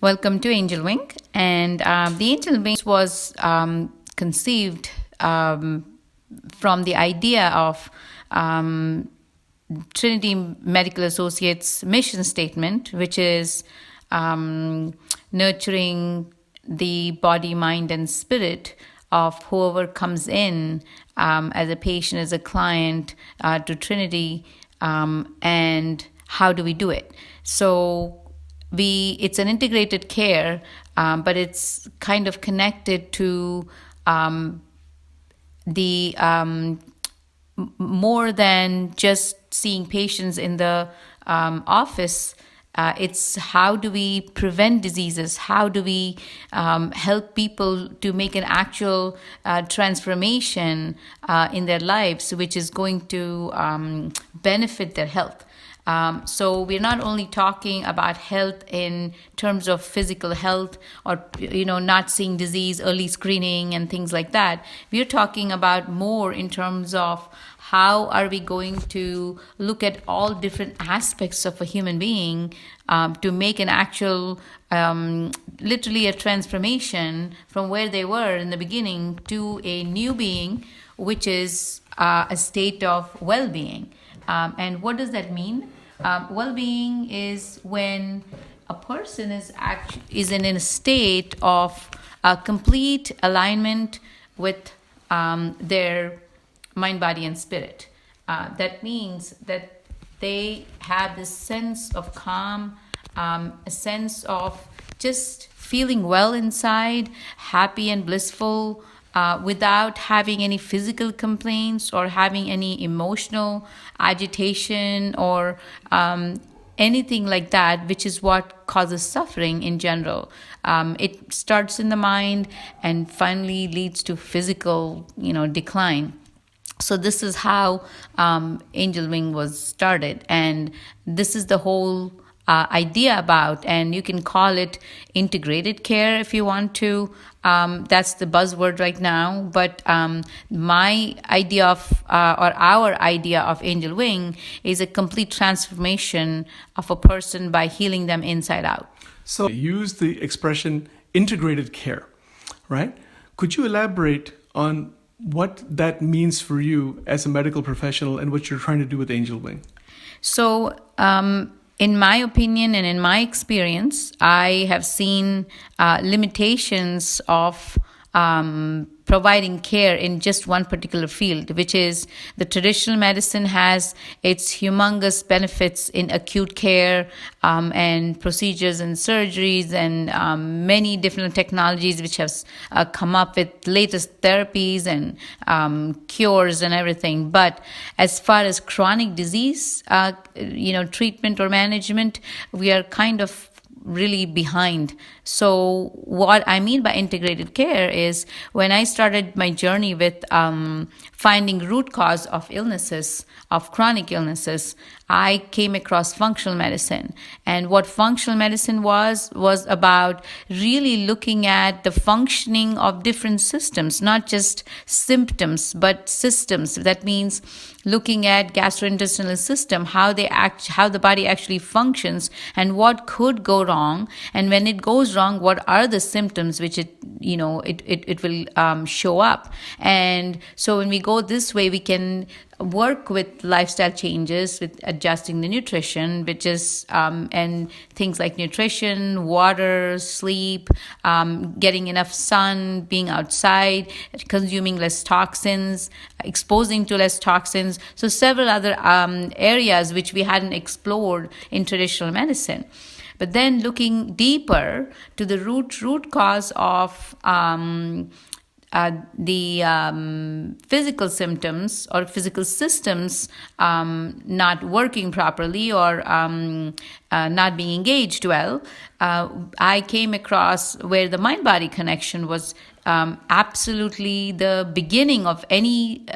Welcome to Angel Wing. And the Angel Wing was conceived from the idea of Trinity Medical Associates' mission statement, which is nurturing the body, mind, and spirit of whoever comes in as a patient, as a client to Trinity, and how do we do it? So it's an integrated care, but it's kind of connected to the more than just seeing patients in the office. It's how do we prevent diseases? How do we help people to make an actual transformation in their lives, which is going to benefit their health? So we're not only talking about health in terms of physical health or, not seeing disease, early screening and things like that. We're talking about more in terms of how are we going to look at all different aspects of a human being to make an actual, literally a transformation from where they were in the beginning to a new being, which is a state of well-being. And what does that mean? Well-being is when a person is in a state of complete alignment with their mind, body, and spirit. That means that they have this sense of calm, a sense of just feeling well inside, happy and blissful, without having any physical complaints or having any emotional agitation or anything like that, which is what causes suffering in general. It starts in the mind and finally leads to physical, decline. So this is how Angel Wing was started, and this is the whole idea about, and you can call it integrated care if you want to. That's the buzzword right now. But my idea of, or our idea of Angel Wing is a complete transformation of a person by healing them inside out. So use the expression integrated care, right? Could you elaborate on what that means for you as a medical professional and what you're trying to do with Angel Wing? So, in my opinion and in my experience, I have seen limitations of providing care in just one particular field, which is the traditional medicine has its humongous benefits in acute care and procedures and surgeries and many different technologies which have come up with latest therapies and cures and everything. But as far as chronic disease, treatment or management, we are kind of really behind. So what I mean by integrated care is when I started my journey with finding root cause of illnesses, of chronic illnesses, I came across functional medicine. And what functional medicine was about really looking at the functioning of different systems, not just symptoms, but systems. That means looking at gastrointestinal system, how the body actually functions and what could go wrong. And when it goes wrong, what are the symptoms which it will show up. And so when we go this way, we can work with lifestyle changes, with adjusting the nutrition, which is and things like nutrition, water, sleep, getting enough sun, being outside, consuming less toxins, exposing to less toxins. So several other areas which we hadn't explored in traditional medicine. But then looking deeper to the root cause of the physical symptoms or physical systems not working properly or not being engaged well, I came across where the mind-body connection was absolutely the beginning of any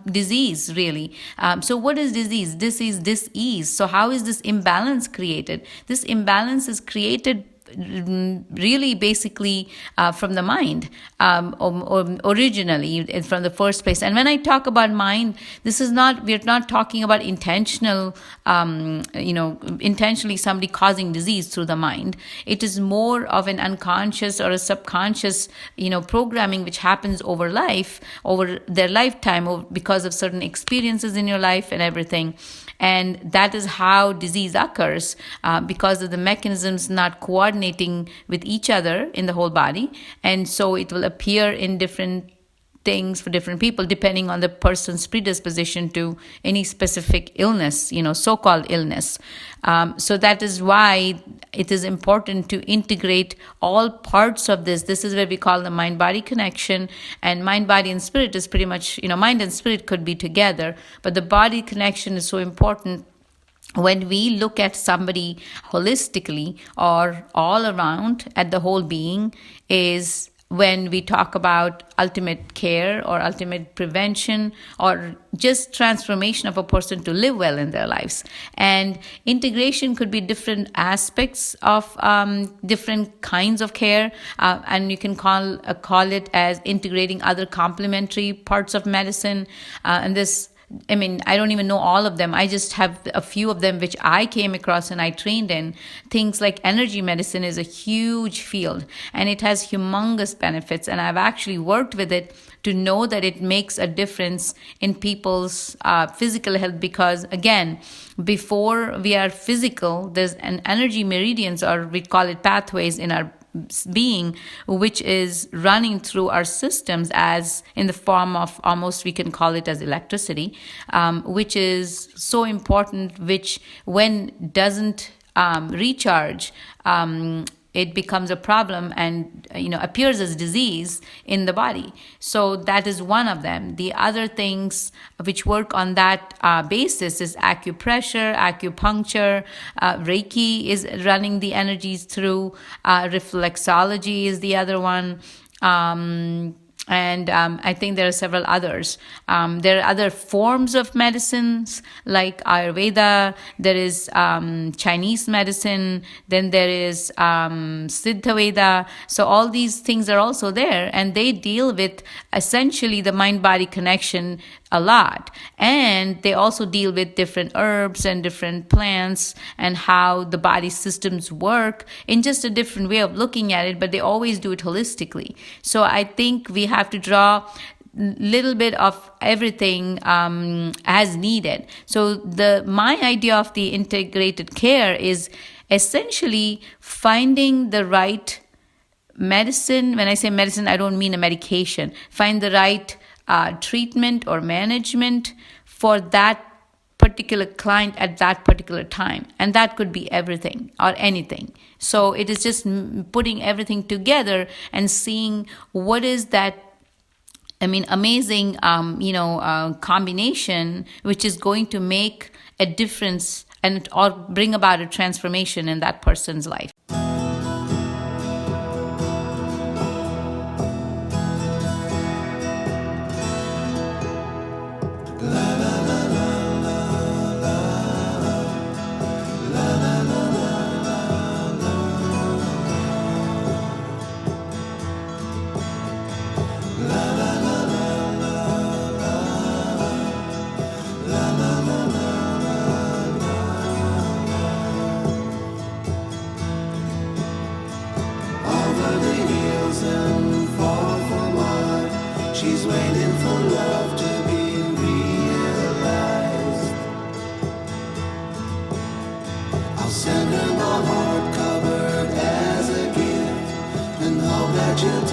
disease, really. So what is disease? This is dis-ease. So how is this imbalance created? This imbalance is created really basically from the mind, or originally from the first place. And when I talk about mind, we're not talking about intentional, intentionally somebody causing disease through the mind. It is more of an unconscious or a subconscious, programming which happens over their lifetime, or because of certain experiences in your life and everything. And that is how disease occurs, because of the mechanisms not coordinating with each other in the whole body. And so it will appear in different things for different people, depending on the person's predisposition to any specific illness, so-called illness. So that is why it is important to integrate all parts of this. This is where we call the mind-body connection. And mind, body, and spirit is pretty much, mind and spirit could be together, but the body connection is so important. When we look at somebody holistically or all around at the whole being, is when we talk about ultimate care or ultimate prevention or just transformation of a person to live well in their lives. And integration could be different aspects of different kinds of care, and you can call it as integrating other complementary parts of medicine. And this, I don't even know all of them. I just have a few of them which I came across and I trained in. Things like energy medicine is a huge field, and it has humongous benefits. And I've actually worked with it to know that it makes a difference in people's physical health. Because again, before we are physical, there's an energy meridians, or we call it pathways in our being, which is running through our systems as in the form of, almost we can call it as electricity, which is so important, which when doesn't recharge, it becomes a problem and appears as disease in the body. So that is one of them. The other things which work on that basis is acupressure, acupuncture, Reiki is running the energies through, reflexology is the other one. And I think there are several others. There are other forms of medicines like Ayurveda, there is Chinese medicine, then there is Siddha Veda. So all these things are also there, and they deal with essentially the mind-body connection a lot. And they also deal with different herbs and different plants and how the body systems work in just a different way of looking at it, but they always do it holistically. So I think we have to draw little bit of everything as needed. So my idea of the integrated care is essentially finding the right medicine. When I say medicine, I don't mean a medication. Find the right treatment or management for that particular client at that particular time. And that could be everything or anything. So it is just putting everything together and seeing what is that amazing combination which is going to make a difference or bring about a transformation in that person's life. She's waiting for love to be realized. I'll send her my heart covered as a gift and hope that you'll